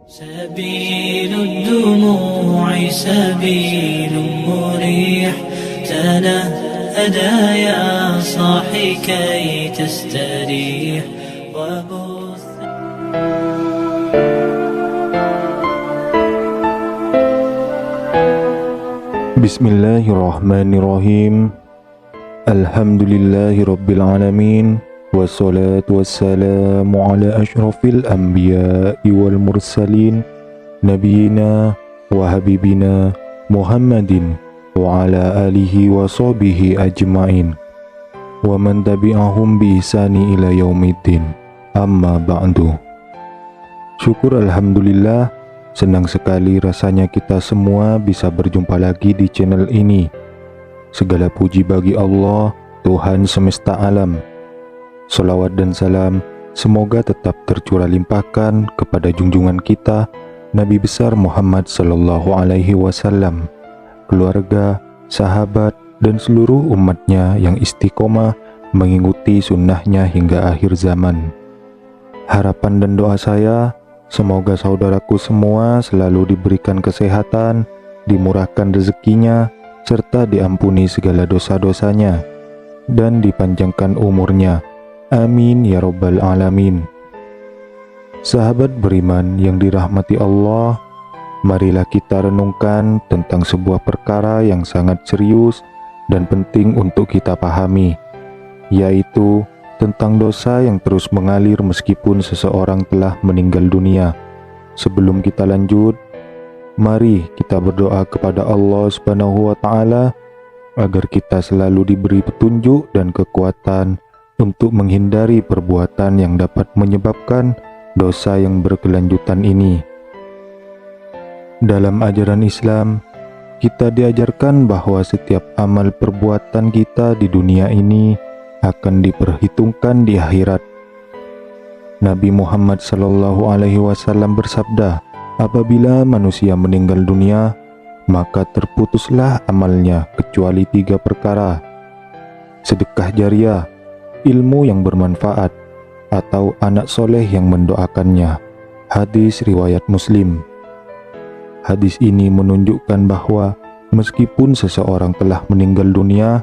سبيل الدموع سبيل مريح تنهدى يا صاحي كي تستريح وبث. Bismillahirrahmanirrahim. Alhamdulillahi rabbil alamin. Wassalatu wassalamu ala ashrafil anbiya'i wal mursalin Nabiina wa habibina Muhammadin wa ala alihi wa sahbihi ajma'in wa man tabi'ahum bi ihsani ila yaumiddin. Amma ba'du. Syukur alhamdulillah, senang sekali rasanya kita semua bisa berjumpa lagi di channel ini. Segala puji bagi Allah, Tuhan semesta alam. Salawat dan salam semoga tetap tercurah limpahkan kepada junjungan kita Nabi besar Muhammad sallallahu alaihi wasallam, keluarga, sahabat, dan seluruh umatnya yang istiqomah mengikuti sunnahnya hingga akhir zaman. Harapan dan doa saya, semoga saudaraku semua selalu diberikan kesehatan, dimurahkan rezekinya, serta diampuni segala dosa-dosanya, dan dipanjangkan umurnya. Amin ya rabbal alamin. Sahabat beriman yang dirahmati Allah, marilah kita renungkan tentang sebuah perkara yang sangat serius dan penting untuk kita pahami, yaitu tentang dosa yang terus mengalir meskipun seseorang telah meninggal dunia. Sebelum kita lanjut, mari kita berdoa kepada Allah Subhanahu wa Ta'ala agar kita selalu diberi petunjuk dan kekuatan untuk menghindari perbuatan yang dapat menyebabkan dosa yang berkelanjutan ini. Dalam ajaran Islam, kita diajarkan bahwa setiap amal perbuatan kita di dunia ini akan diperhitungkan di akhirat. Nabi Muhammad SAW bersabda, apabila manusia meninggal dunia, maka terputuslah amalnya kecuali 3 perkara: sedekah jariah, ilmu yang bermanfaat, atau anak soleh yang mendoakannya. Hadis riwayat Muslim. Hadis ini menunjukkan bahwa meskipun seseorang telah meninggal dunia,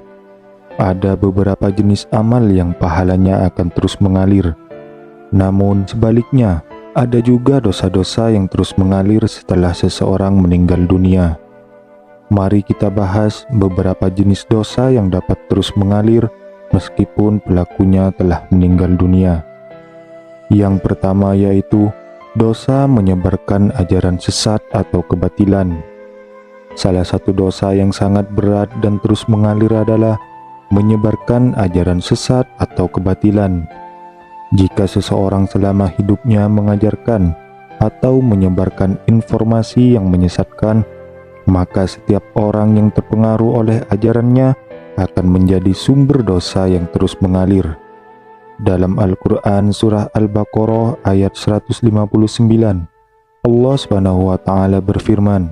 ada beberapa jenis amal yang pahalanya akan terus mengalir. Namun sebaliknya, ada juga dosa-dosa yang terus mengalir setelah seseorang meninggal dunia. Mari kita bahas beberapa jenis dosa yang dapat terus mengalir meskipun pelakunya telah meninggal dunia. Yang pertama yaitu dosa menyebarkan ajaran sesat atau kebatilan. Salah satu dosa yang sangat berat dan terus mengalir adalah menyebarkan ajaran sesat atau kebatilan. Jika seseorang selama hidupnya mengajarkan atau menyebarkan informasi yang menyesatkan, maka setiap orang yang terpengaruh oleh ajarannya akan menjadi sumber dosa yang terus mengalir. Dalam Al-Quran Surah Al-Baqarah ayat 159, Allah Subhanahu wa Ta'ala berfirman,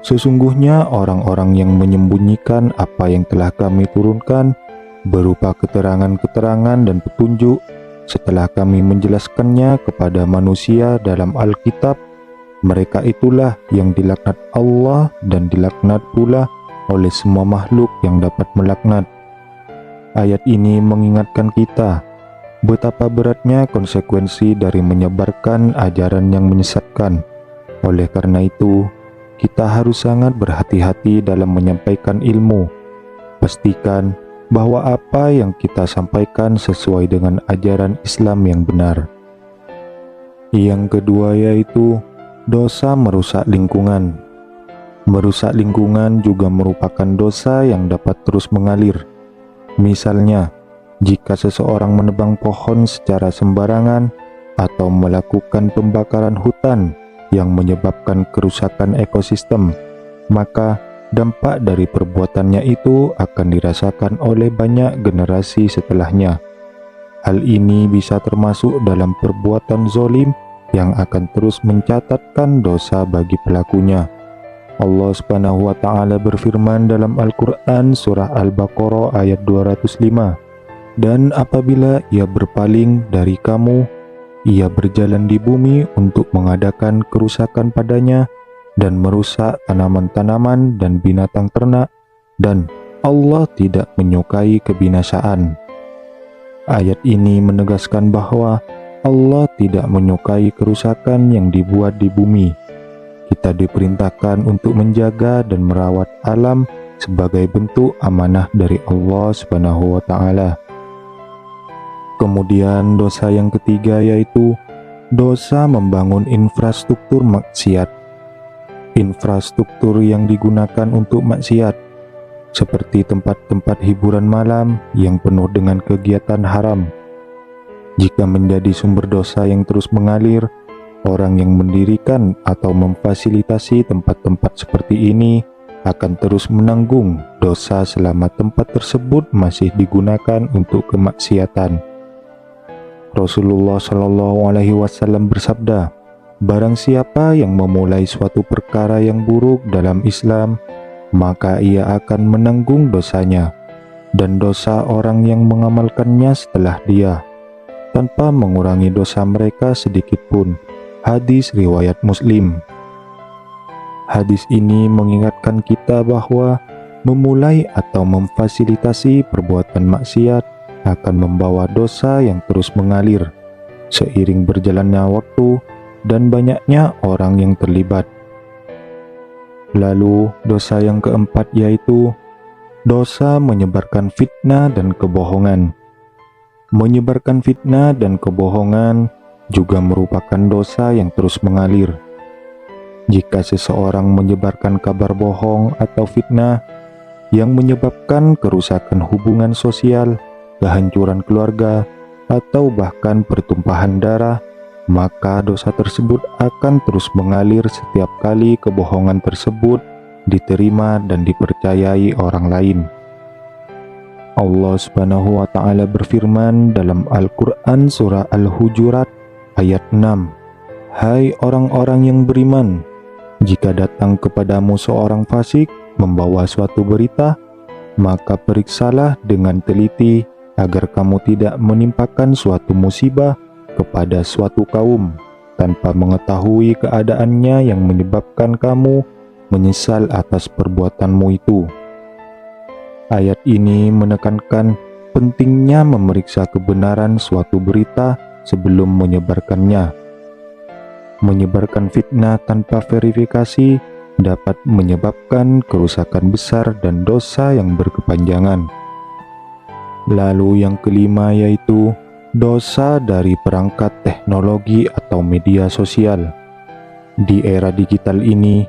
sesungguhnya orang-orang yang menyembunyikan apa yang telah kami turunkan berupa keterangan-keterangan dan petunjuk setelah kami menjelaskannya kepada manusia dalam Alkitab, mereka itulah yang dilaknat Allah dan dilaknat pula oleh semua makhluk yang dapat melaknat. Ayat ini mengingatkan kita betapa beratnya konsekuensi dari menyebarkan ajaran yang menyesatkan. Oleh karena itu, kita harus sangat berhati-hati dalam menyampaikan ilmu. Pastikan bahwa apa yang kita sampaikan sesuai dengan ajaran Islam yang benar. Yang kedua yaitu dosa merusak lingkungan. Merusak lingkungan juga merupakan dosa yang dapat terus mengalir. Misalnya, jika seseorang menebang pohon secara sembarangan atau melakukan pembakaran hutan yang menyebabkan kerusakan ekosistem, maka dampak dari perbuatannya itu akan dirasakan oleh banyak generasi setelahnya. Hal ini bisa termasuk dalam perbuatan zalim yang akan terus mencatatkan dosa bagi pelakunya. Allah Subhanahu wa Ta'ala berfirman dalam Al-Quran Surah Al-Baqarah ayat 205, dan apabila ia berpaling dari kamu, ia berjalan di bumi untuk mengadakan kerusakan padanya dan merusak tanaman-tanaman dan binatang ternak, dan Allah tidak menyukai kebinasaan. Ayat ini menegaskan bahwa Allah tidak menyukai kerusakan yang dibuat di bumi. Kita diperintahkan untuk menjaga dan merawat alam sebagai bentuk amanah dari Allah Subhanahu wa Ta'ala. Kemudian dosa yang ketiga yaitu dosa membangun infrastruktur maksiat. Infrastruktur yang digunakan untuk maksiat, seperti tempat-tempat hiburan malam yang penuh dengan kegiatan haram. Jika menjadi sumber dosa yang terus mengalir, orang yang mendirikan atau memfasilitasi tempat-tempat seperti ini akan terus menanggung dosa selama tempat tersebut masih digunakan untuk kemaksiatan. Rasulullah Shallallahu Alaihi Wasallam bersabda, "Barang siapa yang memulai suatu perkara yang buruk dalam Islam, maka ia akan menanggung dosanya dan dosa orang yang mengamalkannya setelah dia, tanpa mengurangi dosa mereka sedikit pun." Hadis riwayat Muslim. Hadis ini mengingatkan kita bahwa memulai atau memfasilitasi perbuatan maksiat akan membawa dosa yang terus mengalir seiring berjalannya waktu dan banyaknya orang yang terlibat. Lalu dosa yang keempat yaitu dosa menyebarkan fitnah dan kebohongan. Menyebarkan fitnah dan kebohongan juga merupakan dosa yang terus mengalir. Jika seseorang menyebarkan kabar bohong atau fitnah yang menyebabkan kerusakan hubungan sosial, kehancuran keluarga, atau bahkan pertumpahan darah, maka dosa tersebut akan terus mengalir setiap kali kebohongan tersebut diterima dan dipercayai orang lain. Allah Subhanahu wa Ta'ala berfirman dalam Al-Quran surah Al-Hujurat ayat 6, "Hai orang-orang yang beriman, jika datang kepadamu seorang fasik membawa suatu berita, maka periksalah dengan teliti agar kamu tidak menimpakan suatu musibah kepada suatu kaum tanpa mengetahui keadaannya yang menyebabkan kamu menyesal atas perbuatanmu itu." Ayat ini menekankan pentingnya memeriksa kebenaran suatu berita sebelum menyebarkannya. Menyebarkan fitnah tanpa verifikasi dapat menyebabkan kerusakan besar dan dosa yang berkepanjangan. Lalu yang kelima yaitu dosa dari perangkat teknologi atau media sosial. Di era digital ini,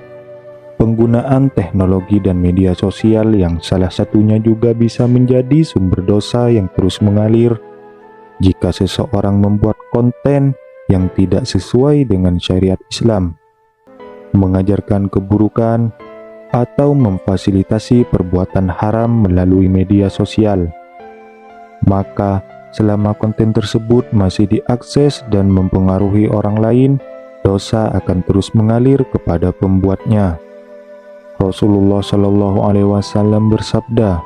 penggunaan teknologi dan media sosial yang salah satunya juga bisa menjadi sumber dosa yang terus mengalir jika seseorang membuat konten yang tidak sesuai dengan syariat Islam, mengajarkan keburukan, atau memfasilitasi perbuatan haram melalui media sosial. Maka selama konten tersebut masih diakses dan mempengaruhi orang lain, dosa akan terus mengalir kepada pembuatnya. Rasulullah Shallallahu Alaihi Wasallam bersabda,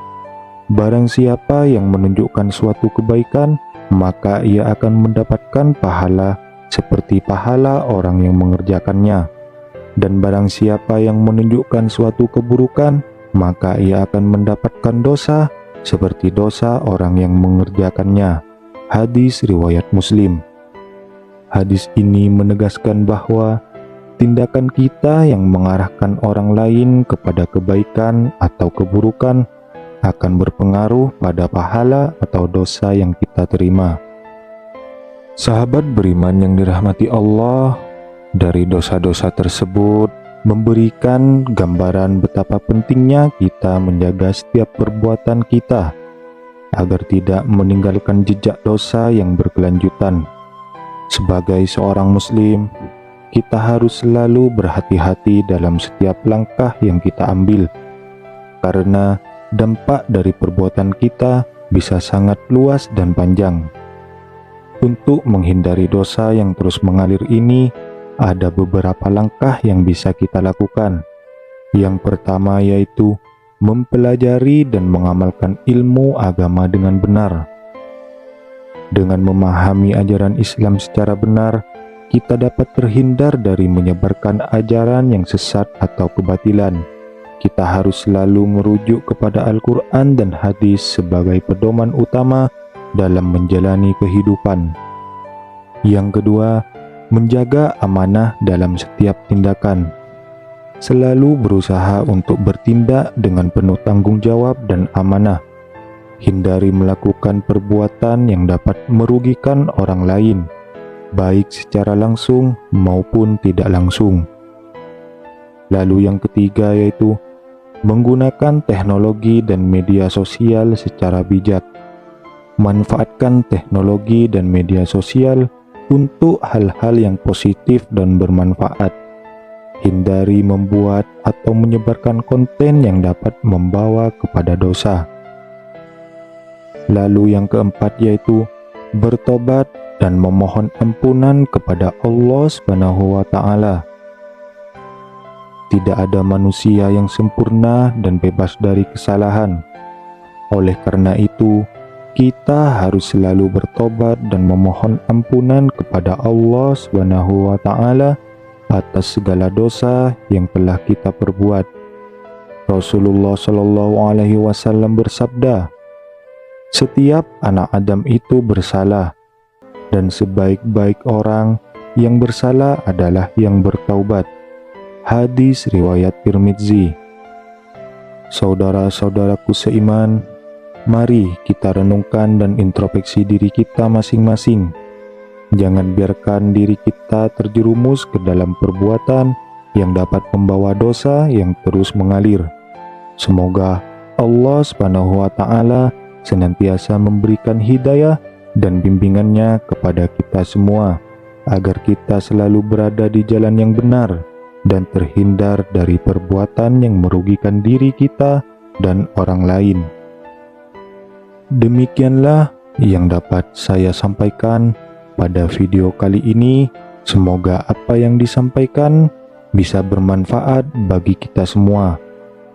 "Barang siapa yang menunjukkan suatu kebaikan, maka ia akan mendapatkan pahala seperti pahala orang yang mengerjakannya. Dan barang siapa yang menunjukkan suatu keburukan, maka ia akan mendapatkan dosa seperti dosa orang yang mengerjakannya." Hadis riwayat Muslim. Hadis ini menegaskan bahwa tindakan kita yang mengarahkan orang lain kepada kebaikan atau keburukan akan berpengaruh pada pahala atau dosa yang kita terima. Sahabat beriman yang dirahmati Allah, dari dosa-dosa tersebut memberikan gambaran betapa pentingnya kita menjaga setiap perbuatan kita agar tidak meninggalkan jejak dosa yang berkelanjutan. Sebagai seorang muslim, kita harus selalu berhati-hati dalam setiap langkah yang kita ambil, karena dampak dari perbuatan kita bisa sangat luas dan panjang. Untuk menghindari dosa yang terus mengalir ini, ada beberapa langkah yang bisa kita lakukan. Yang pertama yaitu mempelajari dan mengamalkan ilmu agama dengan benar. Dengan memahami ajaran Islam secara benar, kita dapat terhindar dari menyebarkan ajaran yang sesat atau kebatilan. Kita harus selalu merujuk kepada Al-Quran dan hadis sebagai pedoman utama dalam menjalani kehidupan. Yang kedua, menjaga amanah dalam setiap tindakan. Selalu berusaha untuk bertindak dengan penuh tanggung jawab dan amanah. Hindari melakukan perbuatan yang dapat merugikan orang lain, baik secara langsung maupun tidak langsung. Lalu yang ketiga yaitu menggunakan teknologi dan media sosial secara bijak. Manfaatkan teknologi dan media sosial untuk hal-hal yang positif dan bermanfaat. Hindari membuat atau menyebarkan konten yang dapat membawa kepada dosa. Lalu yang keempat yaitu bertobat dan memohon ampunan kepada Allah Subhanahu wa Ta'ala. Tidak ada manusia yang sempurna dan bebas dari kesalahan. Oleh karena itu, kita harus selalu bertobat dan memohon ampunan kepada Allah Subhanahu wa Ta'ala atas segala dosa yang telah kita perbuat. Rasulullah Shallallahu Alaihi Wasallam bersabda, "Setiap anak Adam itu bersalah, dan sebaik-baik orang yang bersalah adalah yang bertaubat." Hadis riwayat Tirmidzi. Saudara-saudaraku seiman, mari kita renungkan dan introspeksi diri kita masing-masing. Jangan biarkan diri kita terjerumus ke dalam perbuatan yang dapat membawa dosa yang terus mengalir. Semoga Allah Subhanahu wa Ta'ala senantiasa memberikan hidayah dan bimbingannya kepada kita semua, agar kita selalu berada di jalan yang benar dan terhindar dari perbuatan yang merugikan diri kita dan orang lain. Demikianlah yang dapat saya sampaikan pada video kali ini. Semoga apa yang disampaikan bisa bermanfaat bagi kita semua,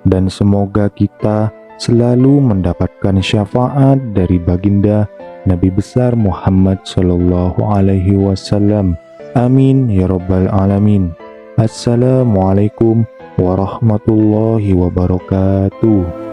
dan semoga kita selalu mendapatkan syafaat dari baginda Nabi besar Muhammad Sallallahu Alaihi Wasallam. Amin ya Rabbal Alamin. Assalamualaikum warahmatullahi wabarakatuh.